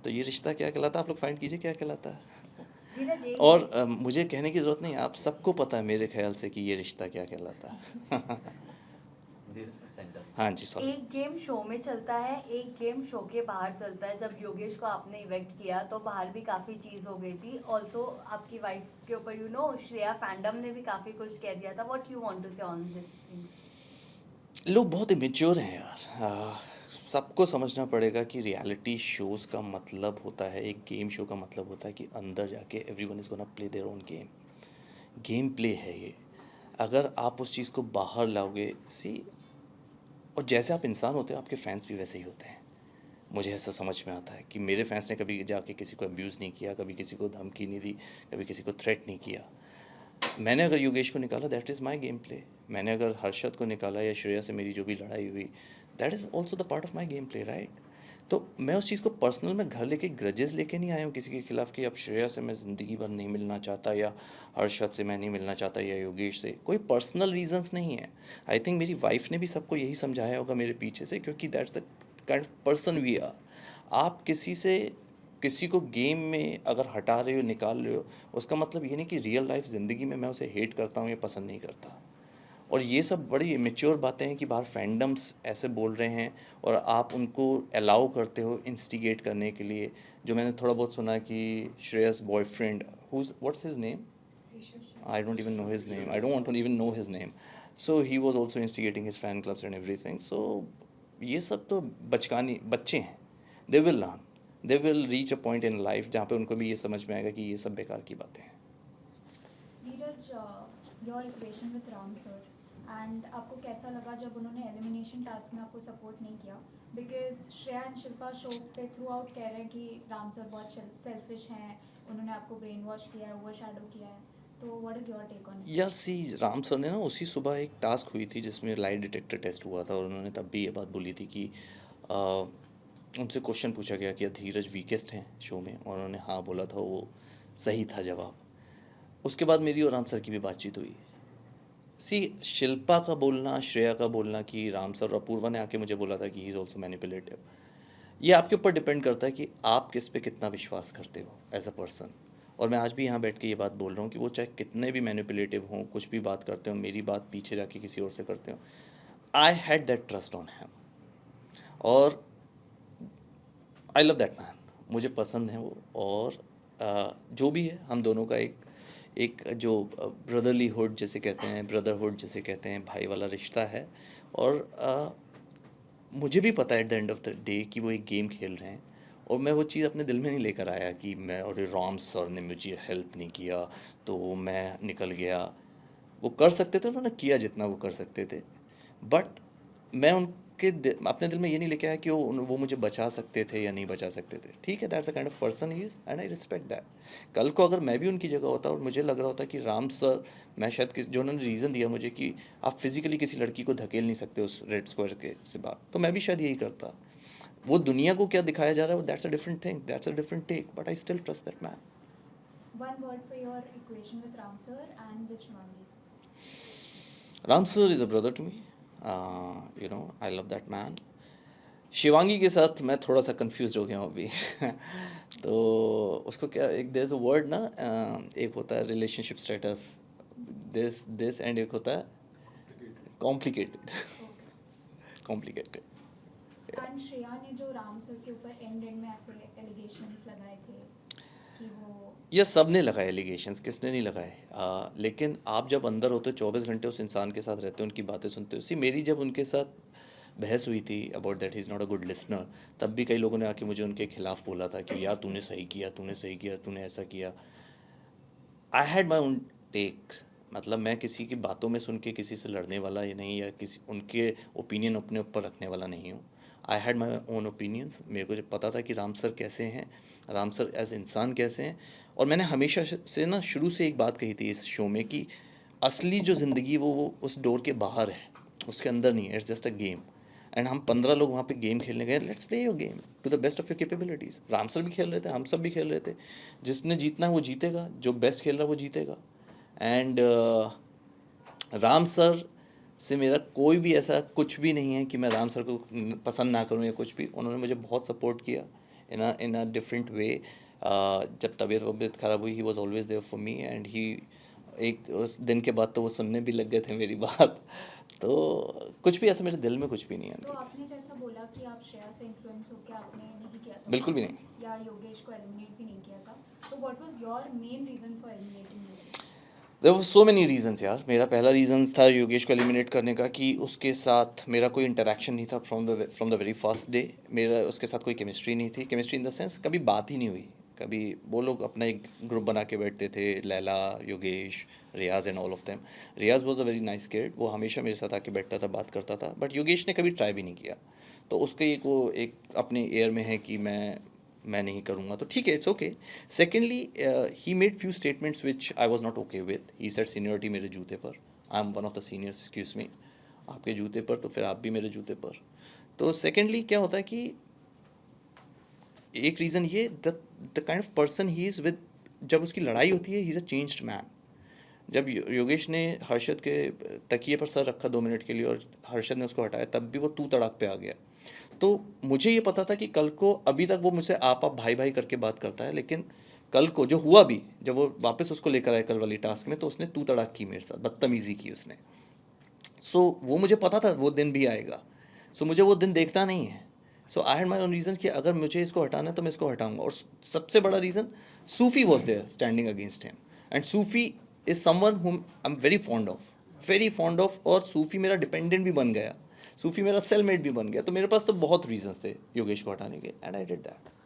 तो ये रिश्ता क्या कहलाता है, आप लोग फाइंड कीजिए क्या कहलाता है। धीरज एक और गेम मुझे कहने की ज़रूरत नहीं, आप सबको पता है मेरे ख्याल से कि ये रिश्ता क्या कहलाता है। हाँ जी, सॉरी। एक गेम शो में चलता है, एक गेम शो के बाहर चलता है। जब योगेश को आपने इवेक्ट किया तो बाहर भी काफ़ी चीज़ हो गई थी। ऑल्सो आपकी वाइफ के ऊपर श्रेया फैंडम ने भी काफ़ी कुछ कह दिया था। व्हाट यू वांट टू से ऑन दिस थिंग्स? लोग बहुत इमेच्योर हैं यार। सबको समझना पड़ेगा कि रियलिटी शोज़ का मतलब होता है, एक गेम शो का मतलब होता है कि अंदर जाके everyone is gonna play their own game. Game play है ये। अगर आप उस चीज़ को बाहर लाओगे, सी, और जैसे आप इंसान होते हो आपके फैंस भी वैसे ही होते हैं। मुझे ऐसा समझ में आता है कि मेरे फैंस ने कभी जाके किसी को अब्यूज़ नहीं किया, कभी किसी को धमकी नहीं दी, कभी किसी को थ्रेट नहीं किया। मैंने अगर योगेश को निकाला, that is my game play. मैंने अगर हर्षद को निकाला या श्रेया से मेरी जो भी लड़ाई हुई, that is also the part of my game play, right. तो मैं उस चीज़ को पर्सनल में घर लेके ग्रजेस लेके नहीं आया हूँ किसी के खिलाफ़ कि अब श्रेया से मैं ज़िंदगी भर नहीं मिलना चाहता, या हर्षद से मैं नहीं मिलना चाहता, या योगेश से। कोई पर्सनल रीजंस नहीं है। आई थिंक मेरी वाइफ ने भी सबको यही समझाया होगा मेरे पीछे से, क्योंकि that's the kind of person we are. आप किसी को गेम में अगर हटा रहे हो, निकाल रहे हो, उसका मतलब ये नहीं कि रियल लाइफ ज़िंदगी में मैं उसे हेट करता हूँ या पसंद नहीं करता। और ये सब बड़ी इमेच्योर बातें हैं कि बाहर फैंडम्स ऐसे बोल रहे हैं और आप उनको अलाउ करते हो इंस्टिगेट करने के लिए। जो मैंने थोड़ा बहुत सुना कि Shreyas boyfriend, whose what's his name, I don't even know his name, I don't want to even know his name. So he was also instigating his fan clubs and everything. सो ये सब तो बचकानी बच्चे हैं। They will learn, they will reach a point in life जहाँ पे उनको भी ये समझ में आएगा कि ये सब बेकार की बातें हैं। Neeraj, your equation with Ram sir, and आपको कैसा लगा जब उन्होंने एलिमिनेशन टास्क में आपको सपोर्ट नहीं किया? Because Shreya and Shilpa show पे थ्रू आउट कह रहे हैं कि राम सर बहुत सेल्फिश हैं, उन्होंने आपको ब्रेन वॉश किया है, ओवर शैडो किया है। तो what is your take on यार सी, राम सर ने ना उसी सुबह एक टास्क हुई थी जिसमें लाई डिटेक्टर टेस्ट हुआ था, और उन्होंने तब भी ये बात बोली थी कि आ, उनसे क्वेश्चन पूछा गया कि धीरज वीकेस्ट हैं शो में, और उन्होंने हाँ बोला था, वो सही था जवाब। उसके बाद मेरी और राम सर की भी बातचीत हुई। सी, शिल्पा का बोलना, श्रेया का बोलना कि राम सर, और अपूर्वा ने आके मुझे बोला था कि ही इज़ ऑल्सो मैनिपुलेटिव, ये आपके ऊपर डिपेंड करता है कि आप किस पे कितना विश्वास करते हो एज अ पर्सन। और मैं आज भी यहाँ बैठ के ये बात बोल रहा हूँ कि वो चाहे कितने भी मैनिपुलेटिव हों, कुछ भी बात करते हो, मेरी बात पीछे जाके किसी और से करते हो, I had that trust on him, और आई लव दैट मैन। मुझे पसंद है वो। और जो भी है, हम दोनों का एक एक जो ब्रदरली हुड जैसे कहते हैं, ब्रदरहुड जैसे कहते हैं, भाई वाला रिश्ता है। और मुझे भी पता है at the end of the day कि वो एक गेम खेल रहे हैं, और मैं वो चीज़ अपने दिल में नहीं लेकर आया कि मैं, और राम सर ने मुझे हेल्प नहीं किया तो मैं निकल गया। वो कर सकते थे, उन्होंने किया जितना वो कर सकते थे, बट मैं अपने दिल में ये नहीं लेके आया कि वो मुझे बचा सकते थे या नहीं बचा सकते थे। ठीक है, that's a kind of person he is, and I respect that. कल को अगर मैं भी उनकी जगह होता और मुझे लग रहा होता कि राम सर, मैं शायद जो उन्होंने रीज़न दिया मुझे कि आप फिज़िकली किसी लड़की को धकेल नहीं सकते उस रेड स्क्वायर के से बाहर, तो मैं भी शायद यही करता। वो दुनिया को क्या दिखाया जा रहा है, that's a different thing, that's a different take, but I still trust that man. One word for your equation with Ram sir and which one? Ram sir is a brother to me, I love that man. Shivangi के साथ मैं थोड़ा सा confuse हो गया हूँ अभी। तो उसको क्या, एक देयर इज़ अ वर्ड ना, एक होता है रिलेशनशिप स्टेटस, दिस एंड एक होता है कॉम्प्लिकेटेड। कॉम्प्लिकेटेड। एंड श्रेया ने जो राम सर के ऊपर एंड में ऐसे एलिगेशंस लगाए थे कि वो ये सब ने लगाए एलिगेशंस, किसने नहीं लगाए। लेकिन आप जब अंदर होते हो, 24 घंटे उस इंसान के साथ रहते हो, उनकी बातें सुनते हो। सी, मेरी जब उनके साथ बहस हुई थी about that he is not a good listener, तब भी कई लोगों ने आके मुझे उनके खिलाफ बोला था कि यार तूने सही किया, तूने सही किया, तूने ऐसा किया। I had my own takes, मतलब मैं किसी की बातों में सुन के किसी से लड़ने वाला ये नहीं, या किसी उनके ओपिनियन अपने ऊपर रखने वाला नहीं हूँ। आई हैड माई ओन ओपिनियंस। मेरे को जब पता था कि राम सर कैसे हैं, राम सर एज इंसान कैसे हैं, और मैंने हमेशा से ना शुरू से एक बात कही थी इस शो में कि असली जो ज़िंदगी वो उस डोर के बाहर है, उसके अंदर नहीं है। It's just a game, and हम 15 लोग वहाँ पे गेम खेलने गए। Let's play your game to the best of your capabilities. Ram sir भी खेल रहे थे, हम सब भी खेल रहे थे। जिसने जीतना है वो जीतेगा, जो बेस्ट खेल रहा है वो जीतेगा। एंड राम सर से मेरा कोई भी ऐसा कुछ भी नहीं है कि मैं राम सर को पसंद ना करूं या कुछ भी। उन्होंने मुझे बहुत सपोर्ट किया, इन अ डिफरेंट वे। जब तबीयत ख़राब हुई, he was always there for me, and he एक उस दिन के बाद तो वो सुनने भी लग गए थे मेरी बात। तो कुछ भी ऐसा मेरे दिल में कुछ भी नहीं है तो उनके लिए। आपने जैसा बोला कि आप श्रेया से इन्फ्लुएंस होकर आपने नहीं किया था बिल्कुल भी नहीं। या योगेश को एलिमिनेट भी नहीं किया था, तो what was your main reason for eliminating Yogesh? There were so many reasons यार। मेरा पहला रीज़न था योगेश को एलिमिनेट करने का कि उसके साथ मेरा कोई इंटरेक्शन नहीं था from the very first day. मेरा उसके साथ कोई केमिस्ट्री नहीं थी। केमिस्ट्री इन द सेंस कभी बात ही नहीं हुई। कभी वो लोग अपना एक ग्रुप बना के बैठते थे, Laila, Yogesh, Riyaz and all of them. Riyaz was a very nice kid, वो हमेशा मेरे साथ आके बैठता था, बात करता था, बट योगेश ने कभी ट्राई भी नहीं किया। तो उसके एक वो एक अपने एयर में है कि मैं नहीं करूँगा, तो ठीक है, it's okay. Secondly, he made few statements which I was not okay with. He said seniority मेरे जूते पर, I am one of the seniors, excuse me, आपके जूते पर तो फिर आप भी मेरे जूते पर। तो सेकेंडली क्या होता है कि एक रीज़न ये, the kind of person he is with, जब उसकी लड़ाई होती है, he is a changed man. जब योगेश ने हर्षद के तकिए पर सर रखा 2 मिनट के लिए और हर्षद ने उसको हटाया, तब भी वो तू तड़ाक पे आ गया। तो मुझे ये पता था कि कल को, अभी तक वो मुझसे आप भाई भाई करके बात करता है, लेकिन कल को जो हुआ भी, जब वो वापस उसको लेकर आए कल वाली टास्क में, तो उसने तू तड़ाक की मेरे साथ, बदतमीज़ी की उसने। सो वो मुझे पता था वो दिन भी आएगा। सो मुझे वो दिन देखना नहीं है। So I had my own reason कि अगर मुझे इसको हटाना है तो मैं इसको हटाऊंगा। और सबसे बड़ा reason, Sufi was there standing against him, and Sufi is someone whom I am very fond of, और सूफी मेरा डिपेंडेंट भी बन गया, सूफी मेरा सेलमेट भी बन गया। तो मेरे पास तो बहुत रीजंस थे योगेश को हटाने के, एंड आई डिड दैट।